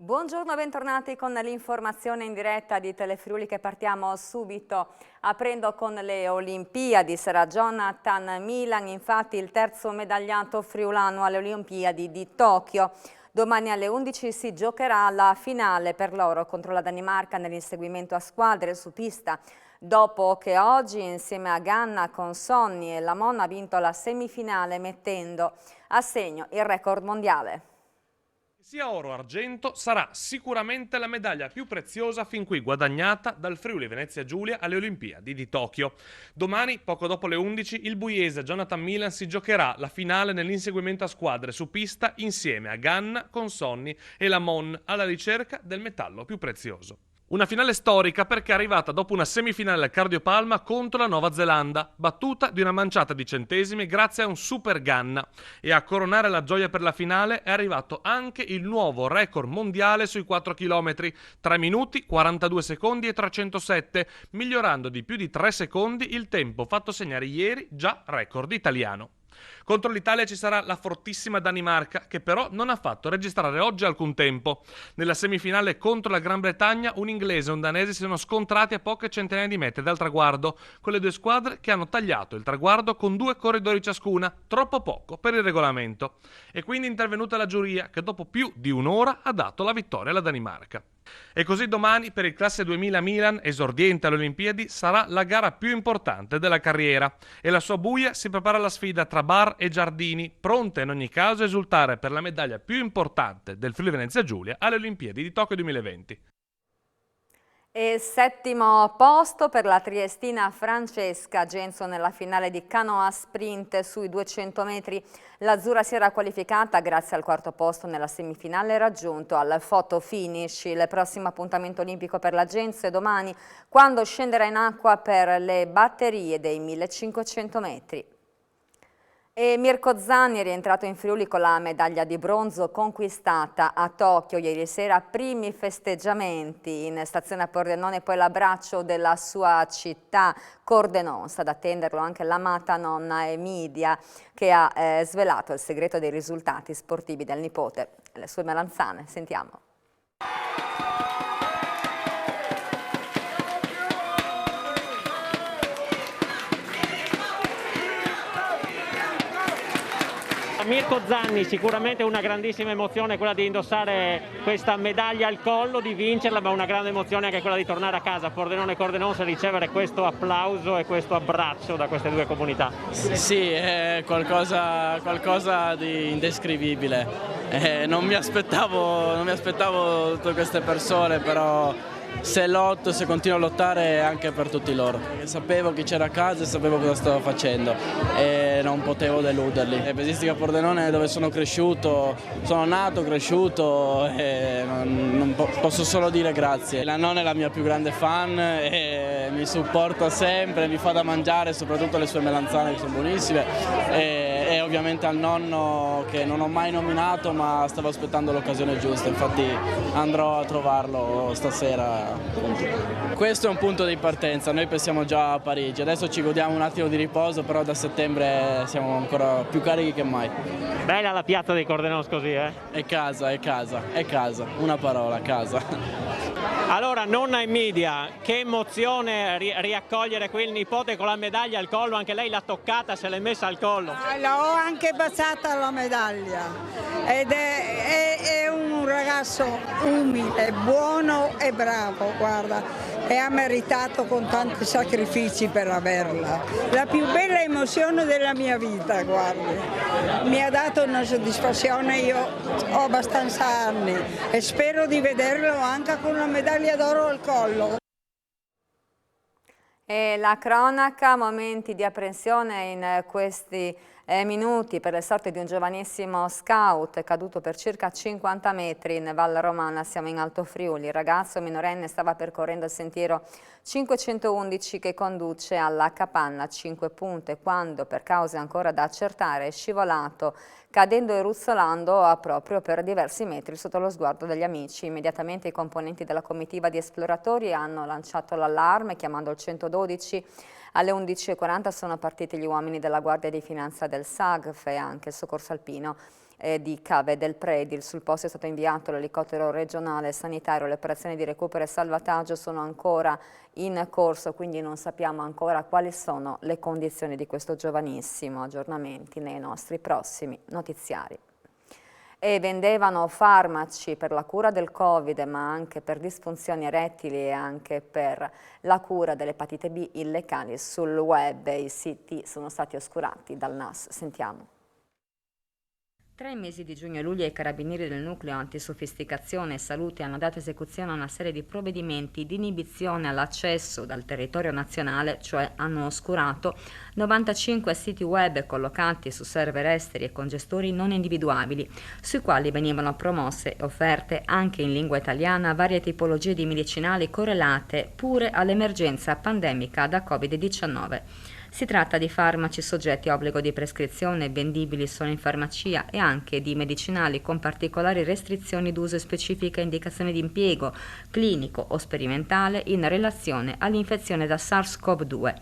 Buongiorno, bentornati con l'informazione in diretta di Telefriuli che partiamo subito aprendo con le Olimpiadi. Sarà Jonathan Milan, infatti il terzo medagliato friulano alle Olimpiadi di Tokyo. Domani alle 11 si giocherà la finale per loro contro la Danimarca nell'inseguimento a squadre su pista, dopo che oggi insieme a Ganna, Consonni e Lamon ha vinto la semifinale mettendo a segno il record mondiale. Sia oro o argento sarà sicuramente la medaglia più preziosa fin qui guadagnata dal Friuli Venezia Giulia alle Olimpiadi di Tokyo. Domani, poco dopo le 11, il buiese Jonathan Milan si giocherà la finale nell'inseguimento a squadre su pista insieme a Ganna, Consonni e Lamon alla ricerca del metallo più prezioso. Una finale storica perché è arrivata dopo una semifinale al Cardiopalma contro la Nuova Zelanda, battuta di una manciata di centesimi grazie a un super Ganna. E a coronare la gioia per la finale è arrivato anche il nuovo record mondiale sui 4 km, 3 minuti, 42 secondi e 307, migliorando di più di 3 secondi il tempo fatto segnare ieri, già record italiano. Contro l'Italia ci sarà la fortissima Danimarca, che però non ha fatto registrare oggi alcun tempo. Nella semifinale contro la Gran Bretagna, un inglese e un danese si sono scontrati a poche centinaia di metri dal traguardo, con le due squadre che hanno tagliato il traguardo con 2 corridori ciascuna, troppo poco per il regolamento. E quindi è intervenuta la giuria, che dopo più di un'ora ha dato la vittoria alla Danimarca. E così domani per il classe 2000 Milan, esordiente alle Olimpiadi, sarà la gara più importante della carriera e la sua buia si prepara alla sfida tra Bar e Giardini, pronte in ogni caso a esultare per la medaglia più importante del Friuli Venezia Giulia alle Olimpiadi di Tokyo 2020. E settimo posto per la triestina Francesca Genso nella finale di canoa sprint sui 200 metri. L'azzurra si era qualificata grazie al quarto posto nella semifinale raggiunto al photo finish. Il prossimo appuntamento olimpico per la Genso è domani, quando scenderà in acqua per le batterie dei 1500 metri. E Mirko Zanni è rientrato in Friuli con la medaglia di bronzo conquistata a Tokyo ieri sera. Primi festeggiamenti in stazione a Pordenone, poi l'abbraccio della sua città, Cordenone. Sta ad attenderlo anche l'amata nonna Emilia, che ha svelato il segreto dei risultati sportivi del nipote, le sue melanzane. Sentiamo. Mirko Zanni, sicuramente una grandissima emozione quella di indossare questa medaglia al collo, di vincerla, ma una grande emozione anche quella di tornare a casa a Pordenone e Cordenone e ricevere questo applauso e questo abbraccio da queste due comunità. Sì, è qualcosa di indescrivibile. Non mi aspettavo tutte queste persone, però se continuo a lottare anche per tutti loro. Sapevo chi c'era a casa e sapevo cosa stavo facendo e non potevo deluderli. Pesistica Pordenone è dove sono cresciuto, sono nato, cresciuto e posso solo dire grazie. La nonna è la mia più grande fan e mi supporta sempre, mi fa da mangiare, soprattutto le sue melanzane che sono buonissime e ovviamente al nonno che non ho mai nominato ma stavo aspettando l'occasione giusta, infatti andrò a trovarlo stasera. Questo è un punto di partenza, noi pensiamo già a Parigi, adesso ci godiamo un attimo di riposo, però da settembre siamo ancora più carichi che mai. Bella la piazza dei Cordenos così, eh? È casa, una parola, casa. Allora, nonna Emilia, che emozione riaccogliere qui il nipote con la medaglia al collo, anche lei l'ha toccata, se l'è messa al collo. L'ho anche baciata la medaglia ed è un ragazzo umile, buono e bravo, guarda, e ha meritato con tanti sacrifici per averla. La più bella emozione della mia vita, guardi. Mi ha dato una soddisfazione, io ho abbastanza anni e spero di vederlo anche con la medaglia d'oro al collo. E la cronaca, momenti di apprensione in questi minuti per le sorti di un giovanissimo scout caduto per circa 50 metri in Val Romana. Siamo in Alto Friuli. Il ragazzo minorenne stava percorrendo il sentiero 511 che conduce alla Capanna 5 Punte quando, per cause ancora da accertare, è scivolato cadendo e ruzzolando proprio per diversi metri sotto lo sguardo degli amici. Immediatamente i componenti della comitiva di esploratori hanno lanciato l'allarme chiamando il 112. Alle 11:40 sono partiti gli uomini della Guardia di Finanza del SAGF e anche il soccorso alpino di Cave del Predil. Sul posto è stato inviato l'elicottero regionale sanitario. Le operazioni di recupero e salvataggio sono ancora in corso, quindi non sappiamo ancora quali sono le condizioni di questo giovanissimo. Aggiornamenti nei nostri prossimi notiziari. E vendevano farmaci per la cura del Covid, ma anche per disfunzioni erettili e anche per la cura dell'epatite B illegali sul web. I siti sono stati oscurati dal NAS. Sentiamo. Tra i mesi di giugno e luglio i carabinieri del nucleo antisofisticazione e salute hanno dato esecuzione a una serie di provvedimenti di inibizione all'accesso dal territorio nazionale, cioè hanno oscurato 95 siti web collocati su server esteri e con gestori non individuabili, sui quali venivano promosse e offerte anche in lingua italiana varie tipologie di medicinali correlate pure all'emergenza pandemica da Covid-19. Si tratta di farmaci soggetti a obbligo di prescrizione, vendibili solo in farmacia, e anche di medicinali con particolari restrizioni d'uso e specifica indicazione di impiego clinico o sperimentale in relazione all'infezione da SARS-CoV-2.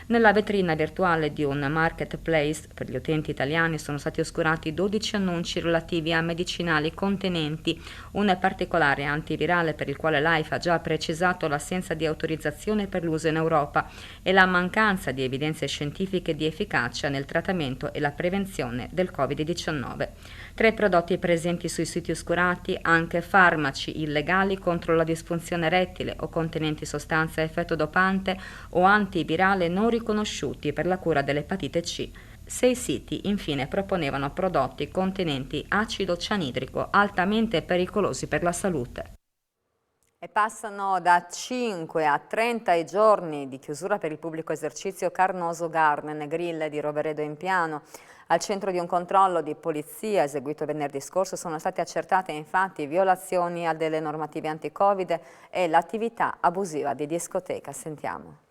Nella vetrina virtuale di un marketplace per gli utenti italiani sono stati oscurati 12 annunci relativi a medicinali contenenti un particolare antivirale per il quale l'AIFA ha già precisato l'assenza di autorizzazione per l'uso in Europa e la mancanza di evidenze scientifiche di efficacia nel trattamento e la prevenzione del Covid-19. Tra i prodotti presenti sui siti oscurati anche farmaci illegali contro la disfunzione erettile o contenenti sostanze a effetto dopante o antivirale non riconosciuti per la cura dell'epatite C. 6 siti infine proponevano prodotti contenenti acido cianidrico altamente pericolosi per la salute. E passano da 5 a 30 i giorni di chiusura per il pubblico esercizio Carnoso Garden Grill di Roveredo in Piano. Al centro di un controllo di polizia eseguito venerdì scorso sono state accertate infatti violazioni a delle normative anti-Covid e l'attività abusiva di discoteca. Sentiamo.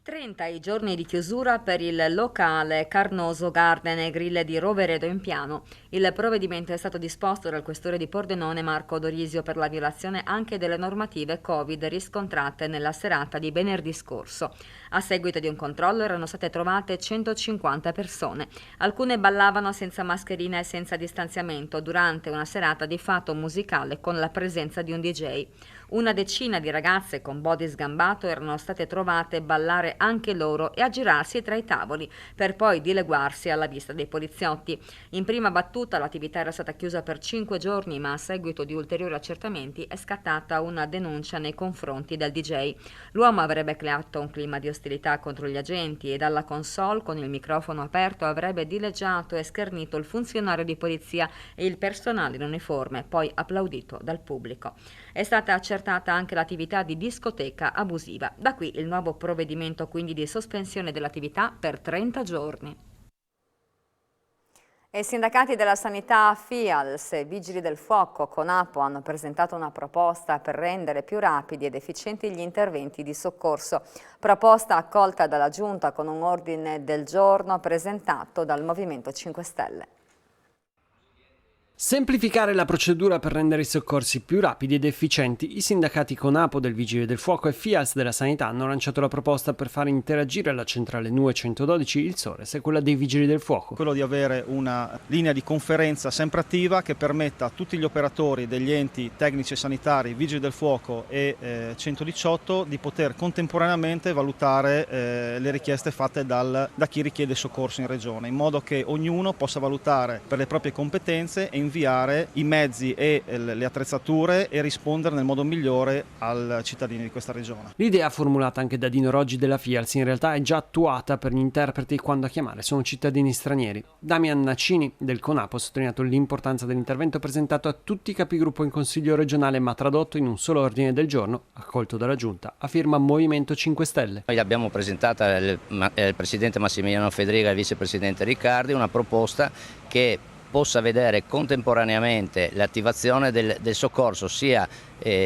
30 i giorni di chiusura per il locale Carnoso Garden e Grill di Roveredo in Piano. Il provvedimento è stato disposto dal questore di Pordenone Marco Dorisio per la violazione anche delle normative Covid riscontrate nella serata di venerdì scorso. A seguito di un controllo erano state trovate 150 persone. Alcune ballavano senza mascherina e senza distanziamento durante una serata di fatto musicale con la presenza di un DJ. Una decina di ragazze con body sgambato erano state trovate ballare anche loro e aggirarsi tra i tavoli, per poi dileguarsi alla vista dei poliziotti. In prima battuta l'attività era stata chiusa per 5 giorni, ma a seguito di ulteriori accertamenti è scattata una denuncia nei confronti del DJ. L'uomo avrebbe creato un clima di ostilità contro gli agenti e dalla console con il microfono aperto avrebbe dileggiato e schernito il funzionario di polizia e il personale in uniforme, poi applaudito dal pubblico. È stata accertata anche l'attività di discoteca abusiva. Da qui il nuovo provvedimento quindi di sospensione dell'attività per 30 giorni. E i sindacati della sanità FIALS e Vigili del Fuoco CONAPO hanno presentato una proposta per rendere più rapidi ed efficienti gli interventi di soccorso. Proposta accolta dalla Giunta con un ordine del giorno presentato dal Movimento 5 Stelle. Semplificare la procedura per rendere i soccorsi più rapidi ed efficienti, i sindacati CONAPO del Vigili del Fuoco e FIALS della Sanità hanno lanciato la proposta per far interagire la centrale NUE 112, il SORES e quella dei Vigili del Fuoco. Quello di avere una linea di conferenza sempre attiva che permetta a tutti gli operatori degli enti tecnici e sanitari, Vigili del Fuoco e 118 di poter contemporaneamente valutare le richieste fatte da chi richiede soccorso in regione, in modo che ognuno possa valutare per le proprie competenze e inviare i mezzi e le attrezzature e rispondere nel modo migliore ai cittadini di questa regione. L'idea formulata anche da Dino Roggi della FIALS in realtà è già attuata per gli interpreti quando a chiamare sono cittadini stranieri. Damian Nacini del CONAPO ha sottolineato l'importanza dell'intervento presentato a tutti i capigruppo in Consiglio regionale ma tradotto in un solo ordine del giorno, accolto dalla Giunta, a firma Movimento 5 Stelle. Noi abbiamo presentato al Presidente Massimiliano Fedriga e al Vicepresidente Riccardi una proposta che possa vedere contemporaneamente l'attivazione del soccorso sia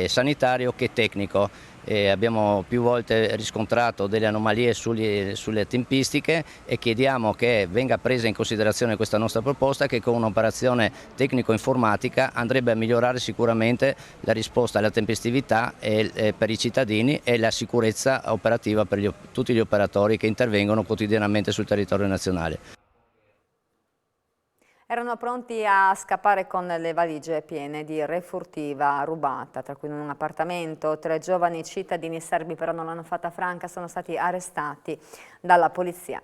sanitario che tecnico. e abbiamo più volte riscontrato delle anomalie sulle tempistiche e chiediamo che venga presa in considerazione questa nostra proposta, che con un'operazione tecnico-informatica andrebbe a migliorare sicuramente la risposta alla tempestività per i cittadini e la sicurezza operativa per tutti gli operatori che intervengono quotidianamente sul territorio nazionale. Erano pronti a scappare con le valigie piene di refurtiva rubata, tra cui in un appartamento. 3 giovani cittadini serbi però non l'hanno fatta franca, sono stati arrestati dalla polizia.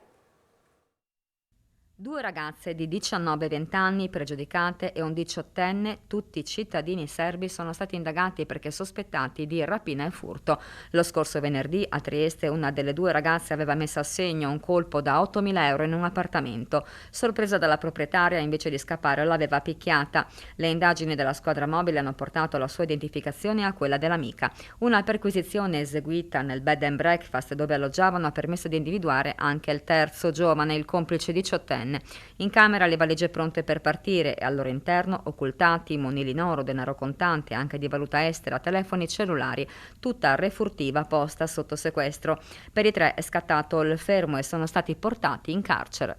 2 ragazze di 19-20 anni pregiudicate e un 18enne, tutti cittadini serbi, sono stati indagati perché sospettati di rapina e furto. Lo scorso venerdì a Trieste una delle 2 ragazze aveva messo a segno un colpo da 8.000 euro in un appartamento. Sorpresa dalla proprietaria, invece di scappare l'aveva picchiata. Le indagini della squadra mobile hanno portato la sua identificazione a quella dell'amica. Una perquisizione eseguita nel bed and breakfast dove alloggiavano ha permesso di individuare anche il terzo giovane, il complice 18enne. In camera le valigie pronte per partire e al loro interno occultati monili in oro, denaro contante, anche di valuta estera, telefoni cellulari, tutta refurtiva posta sotto sequestro. Per i 3 è scattato il fermo e sono stati portati in carcere.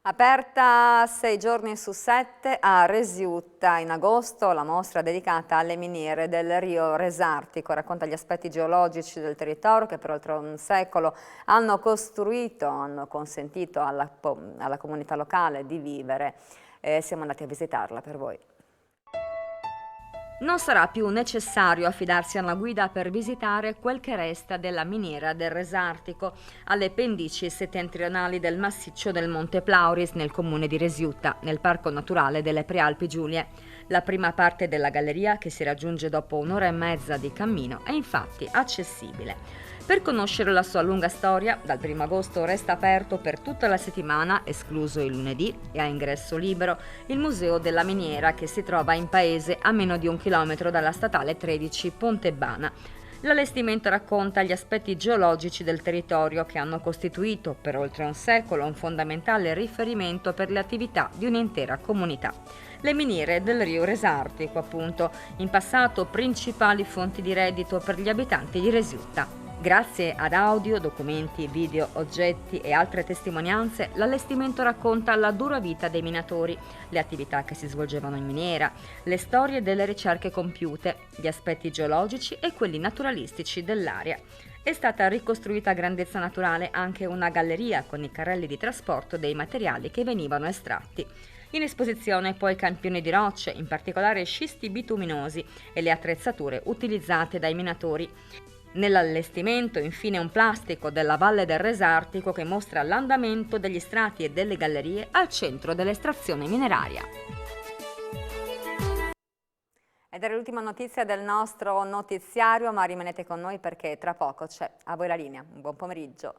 Aperta 6 giorni su 7 a Resiutta in agosto la mostra dedicata alle miniere del Rio Resartico. Racconta gli aspetti geologici del territorio che per oltre un secolo hanno consentito alla comunità locale di vivere. Siamo andati a visitarla per voi. Non sarà più necessario affidarsi a una guida per visitare quel che resta della miniera del Resartico, alle pendici settentrionali del massiccio del Monte Plauris nel comune di Resiutta, nel Parco Naturale delle Prealpi Giulie. La prima parte della galleria, che si raggiunge dopo un'ora e mezza di cammino, è infatti accessibile. Per conoscere la sua lunga storia, dal 1 agosto resta aperto per tutta la settimana, escluso il lunedì, e a ingresso libero, il Museo della Miniera che si trova in paese a meno di 1 chilometro dalla statale 13 Pontebana. L'allestimento racconta gli aspetti geologici del territorio che hanno costituito per oltre un secolo un fondamentale riferimento per le attività di un'intera comunità. Le miniere del Rio Resartico, appunto, in passato principali fonti di reddito per gli abitanti di Resiutta. Grazie ad audio, documenti, video, oggetti e altre testimonianze, l'allestimento racconta la dura vita dei minatori, le attività che si svolgevano in miniera, le storie delle ricerche compiute, gli aspetti geologici e quelli naturalistici dell'area. È stata ricostruita a grandezza naturale anche una galleria con i carrelli di trasporto dei materiali che venivano estratti. In esposizione poi campioni di rocce, in particolare scisti bituminosi, e le attrezzature utilizzate dai minatori. Nell'allestimento infine un plastico della Valle del Resartico che mostra l'andamento degli strati e delle gallerie al centro dell'estrazione mineraria. Ed era l'ultima notizia del nostro notiziario, ma rimanete con noi perché tra poco c'è A voi la linea. Un buon pomeriggio.